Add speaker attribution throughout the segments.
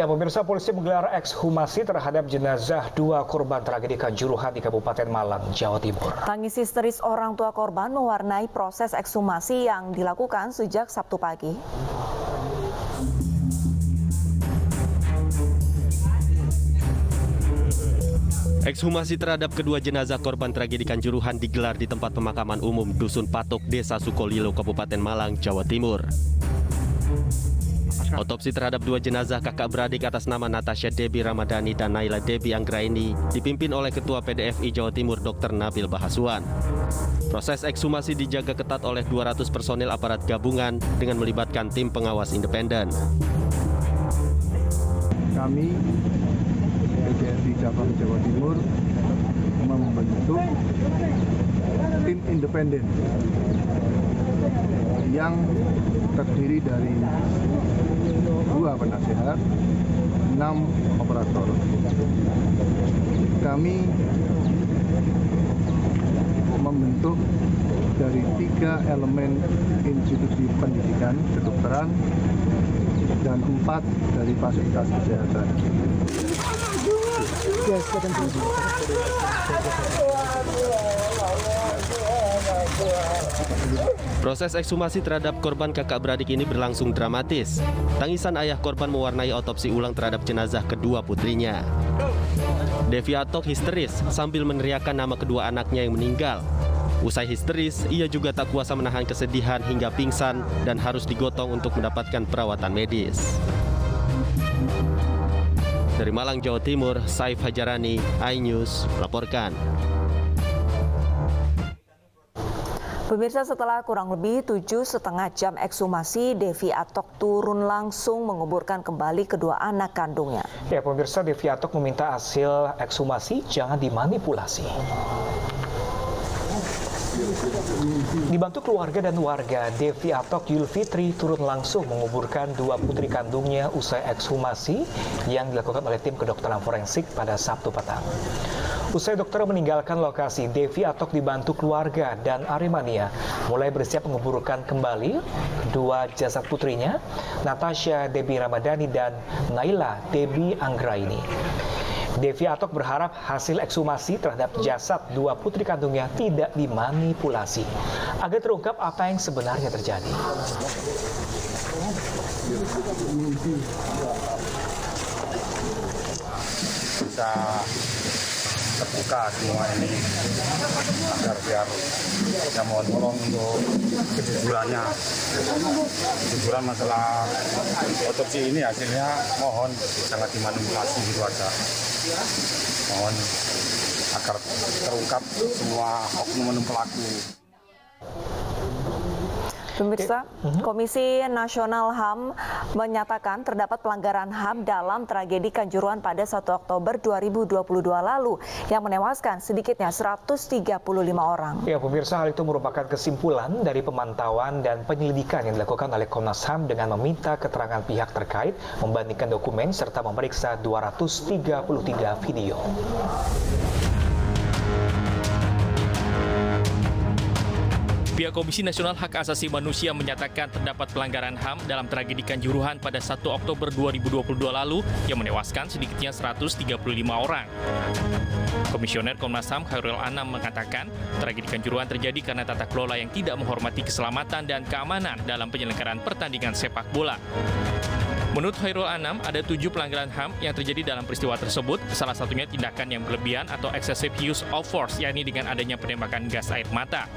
Speaker 1: Ya, pemirsa, polisi menggelar ekshumasi terhadap jenazah dua korban tragedi Kanjuruhan di Kabupaten Malang, Jawa Timur.
Speaker 2: Tangis histeris orang tua korban mewarnai proses ekshumasi yang dilakukan sejak Sabtu pagi.
Speaker 3: Ekshumasi terhadap kedua jenazah korban tragedi Kanjuruhan digelar di tempat pemakaman umum Dusun Patok, Desa Sukolilo, Kabupaten Malang, Jawa Timur. Otopsi terhadap dua jenazah kakak beradik atas nama Natasha Debbie Ramadhani dan Naila Debbie Anggraini dipimpin oleh Ketua PDFI Jawa Timur Dr. Nabil Bahaswan. Proses ekshumasi dijaga ketat oleh 200 personil aparat gabungan dengan melibatkan tim pengawas independen.
Speaker 4: Kami PDFI Cabang Jawa Timur membentuk tim independen yang terdiri dari 2 penasehat, 6 operator. Kami membentuk dari 3 elemen institusi pendidikan kedokteran dan 4 dari fasilitas kesehatan.
Speaker 3: Proses ekshumasi terhadap korban kakak beradik ini berlangsung dramatis. Tangisan ayah korban mewarnai otopsi ulang terhadap jenazah kedua putrinya. Devi Atok histeris sambil meneriakkan nama kedua anaknya yang meninggal. Usai histeris, ia juga tak kuasa menahan kesedihan hingga pingsan dan harus digotong untuk mendapatkan perawatan medis. Dari Malang, Jawa Timur, Saif Hajarani, iNews melaporkan.
Speaker 2: Pemirsa, setelah kurang lebih 7,5 jam ekshumasi, Devi Atok turun langsung menguburkan kembali kedua anak kandungnya.
Speaker 1: Ya, pemirsa, Devi Atok meminta hasil ekshumasi jangan dimanipulasi. Dibantu keluarga dan warga, Devi Atok Yulfitri turun langsung menguburkan dua putri kandungnya usai ekshumasi yang dilakukan oleh tim kedokteran forensik pada Sabtu petang. Usai dokter meninggalkan lokasi, Devi Atok dibantu keluarga dan Aremania mulai bersiap menguburkan kembali dua jasad putrinya, Natasha Debbie Ramadhani dan Naila Debbie Anggraini. Devi Atok berharap hasil ekshumasi terhadap jasad dua putri kandungnya tidak dimanipulasi agar terungkap apa yang sebenarnya terjadi.
Speaker 5: Bisa terbuka semua ini agar biar ya mohon tolong untuk kejujurannya, kejujuran masalah otopsi ini hasilnya mohon jangan dimanipulasi gitu aja. Mohon agar terungkap semua oknum pelaku.
Speaker 2: Pemirsa, Komisi Nasional HAM menyatakan terdapat pelanggaran HAM dalam tragedi Kanjuruhan pada 1 Oktober 2022 lalu yang menewaskan sedikitnya 135 orang.
Speaker 1: Ya, pemirsa, hal itu merupakan kesimpulan dari pemantauan dan penyelidikan yang dilakukan oleh Komnas HAM dengan meminta keterangan pihak terkait, membandingkan dokumen serta memeriksa 233 video.
Speaker 6: Pihak Komisi Nasional Hak Asasi Manusia menyatakan terdapat pelanggaran HAM dalam tragedi Kanjuruhan pada 1 Oktober 2022 lalu yang menewaskan sedikitnya 135 orang. Komisioner Komnas HAM Khairul Anam mengatakan tragedi Kanjuruhan terjadi karena tata kelola yang tidak menghormati keselamatan dan keamanan dalam penyelenggaraan pertandingan sepak bola. Menurut Khairul Anam, ada 7 pelanggaran HAM yang terjadi dalam peristiwa tersebut, salah satunya tindakan yang berlebihan atau excessive use of force, yakni dengan adanya penembakan gas air mata.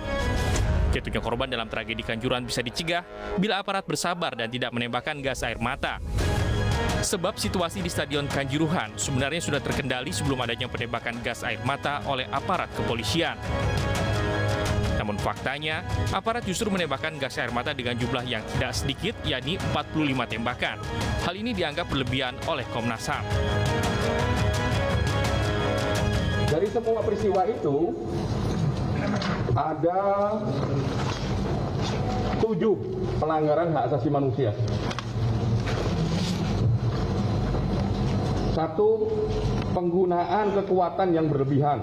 Speaker 6: Jatuhnya korban dalam tragedi Kanjuruhan bisa dicegah bila aparat bersabar dan tidak menembakkan gas air mata. Sebab situasi di Stadion Kanjuruhan sebenarnya sudah terkendali sebelum adanya penembakan gas air mata oleh aparat kepolisian. Namun faktanya, aparat justru menembakkan gas air mata dengan jumlah yang tidak sedikit, yakni 45 tembakan. Hal ini dianggap berlebihan oleh Komnas HAM.
Speaker 7: Dari semua peristiwa itu, ada 7 pelanggaran hak asasi manusia. 1, penggunaan kekuatan yang berlebihan.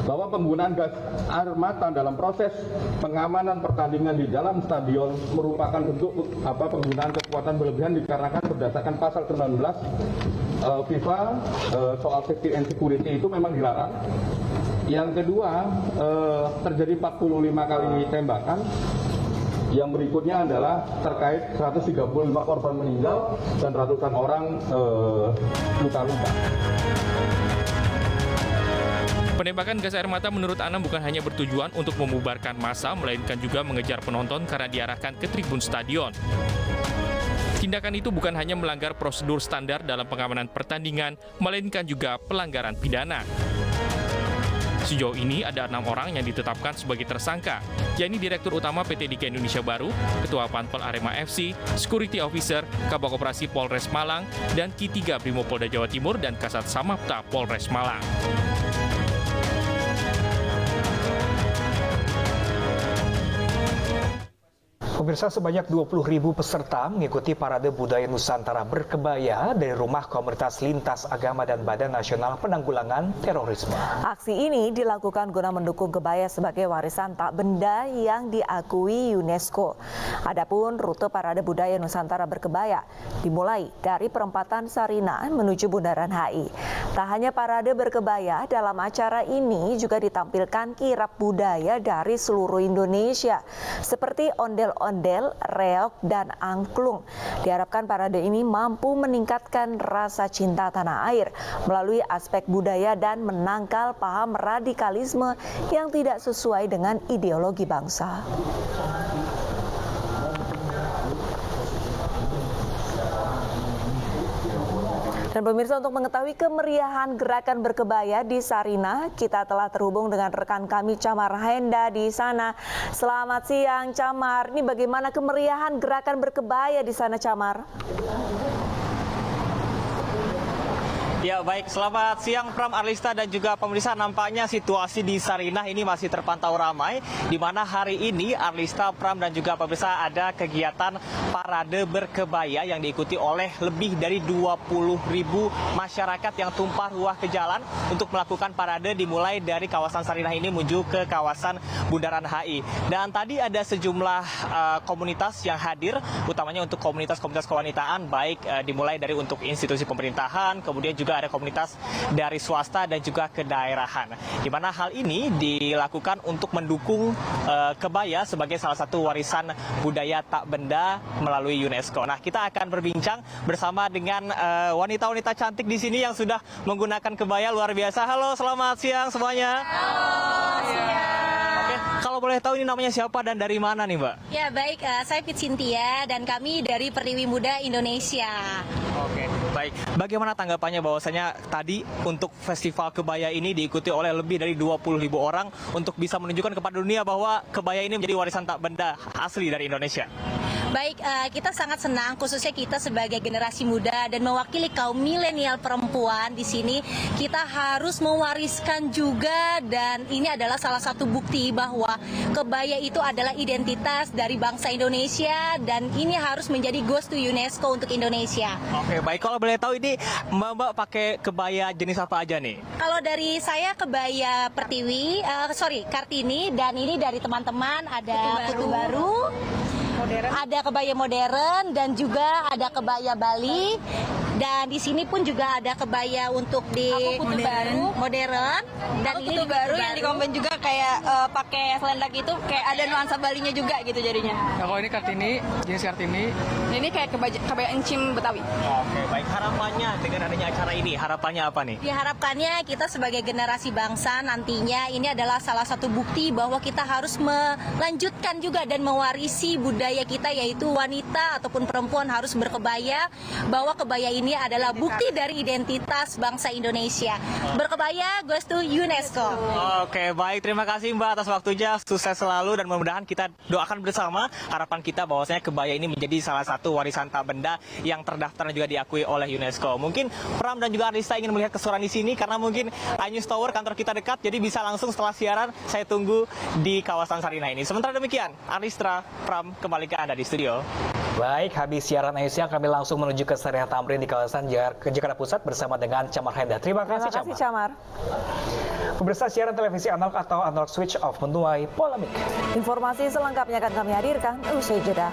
Speaker 7: Bahwa penggunaan gas Armata dalam proses pengamanan pertandingan di dalam stadion merupakan bentuk penggunaan kekuatan berlebihan dikarenakan berdasarkan pasal 19 FIFA soal safety and security itu memang dilarang. Yang kedua, terjadi 45 kali tembakan. Yang berikutnya adalah terkait 135 korban meninggal dan ratusan orang luka-luka.
Speaker 6: Penembakan gas air mata menurut Anam bukan hanya bertujuan untuk membubarkan massa, melainkan juga mengejar penonton karena diarahkan ke tribun stadion. Tindakan itu bukan hanya melanggar prosedur standar dalam pengamanan pertandingan, melainkan juga pelanggaran pidana. Sejauh ini ada 6 orang yang ditetapkan sebagai tersangka, yakni Direktur Utama PT Dika Indonesia Baru, Ketua Panpel Arema FC, Security Officer, Kabak Operasi Polres Malang, dan Ki-3 Brimopolda Jawa Timur dan Kasat Samapta Polres Malang.
Speaker 1: Pemirsa, sebanyak 20.000 peserta mengikuti Parade Budaya Nusantara Berkebaya dari Rumah Komunitas Lintas Agama dan Badan Nasional Penanggulangan Terorisme.
Speaker 2: Aksi ini dilakukan guna mendukung kebaya sebagai warisan tak benda yang diakui UNESCO. Adapun rute Parade Budaya Nusantara Berkebaya dimulai dari perempatan Sarinah menuju Bundaran HI. Tak hanya parade berkebaya, dalam acara ini juga ditampilkan kirap budaya dari seluruh Indonesia seperti ondel-ondel, reog, dan angklung. Diharapkan parade ini mampu meningkatkan rasa cinta tanah air melalui aspek budaya dan menangkal paham radikalisme yang tidak sesuai dengan ideologi bangsa. Dan pemirsa, untuk mengetahui kemeriahan gerakan berkebaya di Sarinah, kita telah terhubung dengan rekan kami Camar Henda di sana. Selamat siang, Camar. Ini bagaimana kemeriahan gerakan berkebaya di sana, Camar?
Speaker 8: Ya baik, selamat siang Pram, Arlista dan juga pemirsa. Nampaknya situasi di Sarinah ini masih terpantau ramai, di mana hari ini Arlista, Pram dan juga pemirsa ada kegiatan parade berkebaya yang diikuti oleh lebih dari 20.000 masyarakat yang tumpah ruah ke jalan untuk melakukan parade dimulai dari kawasan Sarinah ini menuju ke kawasan Bundaran HI. Dan tadi ada sejumlah komunitas yang hadir, utamanya untuk komunitas-komunitas kewanitaan, baik dimulai dari untuk institusi pemerintahan, kemudian juga ada komunitas dari swasta dan juga kedaerahan. Di mana hal ini dilakukan untuk mendukung kebaya sebagai salah satu warisan budaya tak benda melalui UNESCO. Nah, kita akan berbincang bersama dengan wanita-wanita cantik di sini yang sudah menggunakan kebaya luar biasa. Halo, selamat siang semuanya.
Speaker 9: Halo, siang.
Speaker 8: Oke, kalau boleh tahu ini namanya siapa dan dari mana nih, Mbak?
Speaker 9: Ya baik, saya Fit Cynthia dan kami dari Pertiwi Muda Indonesia.
Speaker 8: Oke, baik. Bagaimana tanggapannya bahwasanya tadi untuk festival kebaya ini diikuti oleh lebih dari 20.000 orang untuk bisa menunjukkan kepada dunia bahwa kebaya ini menjadi warisan tak benda asli dari Indonesia?
Speaker 9: Baik, kita sangat senang khususnya kita sebagai generasi muda dan mewakili kaum milenial perempuan di sini. Kita harus mewariskan juga, dan ini adalah salah satu bukti bahwa kebaya itu adalah identitas dari bangsa Indonesia dan ini harus menjadi goes to UNESCO untuk Indonesia.
Speaker 8: Oke, baik. Kalau boleh tahu ini Mbak pakai kebaya jenis apa aja nih?
Speaker 9: Kalau dari saya kebaya Pertiwi, Kartini, dan ini dari teman-teman ada Kutu Baru. Ada kebaya modern dan juga ada kebaya Bali, dan di sini pun juga ada kebaya untuk di modern dan ini
Speaker 10: Kutu Baru yang di Kompen juga kayak pakai selendang itu kayak ada nuansa Balinya juga gitu jadinya.
Speaker 11: Kalau ini Kartini, jenis Kartini.
Speaker 10: Ini kayak kebaya encim Betawi.
Speaker 8: Oke, baik. Harapannya dengan adanya acara ini, harapannya apa nih?
Speaker 9: Diharapkannya kita sebagai generasi bangsa nantinya ini adalah salah satu bukti bahwa kita harus melanjutkan juga dan mewarisi budaya kita, yaitu wanita ataupun perempuan harus berkebaya, bahwa kebaya ini adalah bukti dari identitas bangsa Indonesia. Berkebaya goes to UNESCO.
Speaker 8: Oke, baik. Terima kasih Mbak atas waktunya. Sukses selalu dan mudah-mudahan kita doakan bersama harapan kita bahwasanya kebaya ini menjadi salah satu warisan tak benda yang terdaftar dan juga diakui oleh UNESCO. Mungkin Pram dan juga Arlista ingin melihat keseruan di sini karena mungkin iNews Tower kantor kita dekat, jadi bisa langsung setelah siaran saya tunggu di kawasan Sarinah ini. Sementara demikian, Arlista, Pram, kembali ke Anda di studio.
Speaker 1: Baik, habis siaran Ayu Siang kami langsung menuju ke Sarinah Tamrin di kawasan Jakarta Pusat bersama dengan Camar Henda. Terima kasih,
Speaker 2: Camar.
Speaker 1: Pemirsa, siaran televisi analog atau analog switch off menuai polemik.
Speaker 2: Informasi selengkapnya akan kami hadirkan usai jeda.